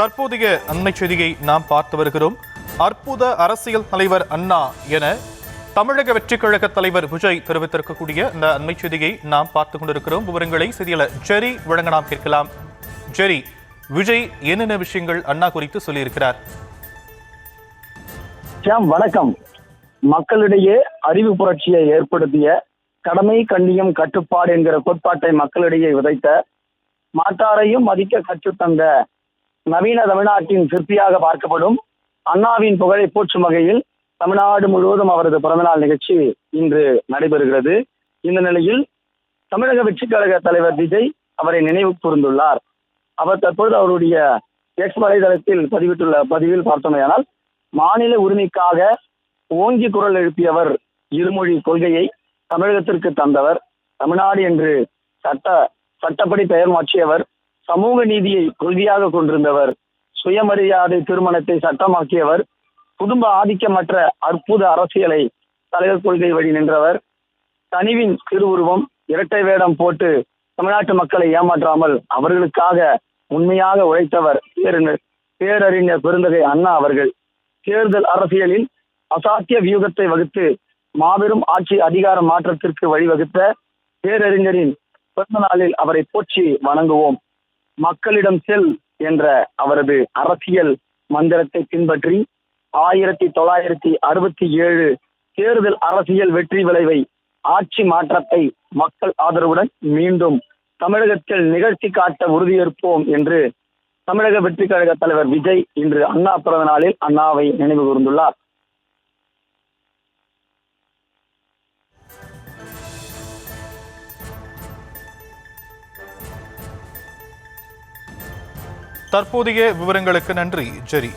தற்போதைய அண்மை செய்தியை நாம் பார்த்து வருகிறோம். அற்புத அரசியல் தலைவர் அண்ணா என தமிழக வெற்றி கழக தலைவர் விஜய் தெரிவித்திருக்கக்கூடிய இந்த அண்மை செய்தியை நாம் பார்த்துக் கொண்டிருக்கிறோம். விவரங்களை செய்தியாளர் ஜெரி வழங்க நாம் கேட்கலாம். ஜெரி, விஜய் என்னென்ன விஷயங்கள் அண்ணா குறித்து சொல்லியிருக்கிறார்? வணக்கம். மக்களிடையே அறிவு புரட்சியை ஏற்படுத்திய கடமை, கண்ணியம், கட்டுப்பாடு என்கிற கோட்பாட்டை மக்களிடையே விதைத்த, மாற்றாரையும் மதிக்க கற்றுத்தந்த நவீன தமிழ்நாட்டின் சிற்பியாக பார்க்கப்படும் அண்ணாவின் புகழை போற்றும் வகையில் தமிழ்நாடு முழுவதும் அவரது பிறந்தநாள் நிகழ்ச்சி இன்று நடைபெறுகிறது. இந்த நிலையில் தமிழக வெற்றி கழக தலைவர் விஜய் அவரை நினைவு கூர்ந்துள்ளார். அவர் தற்போது அவருடைய எக்ஸ் வலைதளத்தில் பதிவிட்டுள்ள பதிவில் பார்த்தோமேயானால், மாநில உரிமைக்காக ஓங்கி குரல் எழுப்பியவர், இருமொழி கொள்கையை தமிழகத்திற்கு தந்தவர், தமிழ்நாடு என்று சட்டப்படி பெயர் மாற்றியவர், சமூக நீதியை கொள்கையாக கொண்டிருந்தவர், சுயமரியாதை திருமணத்தை சட்டமாக்கியவர், குடும்ப ஆதிக்கமற்ற அற்புத அரசியலை தலைவர் கொள்கை வழி நின்றவர், தனிவின் திருவுருவம், இரட்டை வேடம் போட்டு தமிழ்நாட்டு மக்களை ஏமாற்றாமல் அவர்களுக்காக உண்மையாக உழைத்தவர் பேரறிஞர் பெருந்தகை அண்ணா அவர்கள். தேர்தல் அரசியலில் அசாத்திய வியூகத்தை வகுத்து மாபெரும் ஆட்சி அதிகார மாற்றத்திற்கு வழிவகுத்த பேரறிஞரின் பிறந்த நாளில் அவரை போற்றி வணங்குவோம். மக்களிடம் செல் என்ற அவரது அரசியல் மந்திரத்தை பின்பற்றி 1967 தேர்தல் அரசியல் வெற்றி விளைவை, ஆட்சி மாற்றத்தை மக்கள் ஆதரவுடன் மீண்டும் தமிழகத்தில் நிகழ்த்தி காட்ட உறுதியேற்போம் என்று தமிழக வெற்றி கழக தலைவர் விஜய் இன்று அண்ணா பிறந்த நாளில் அண்ணாவை நினைவு கூர்ந்துள்ளார். தற்போதைய விவரங்களுக்கு நன்றி ஜெரி.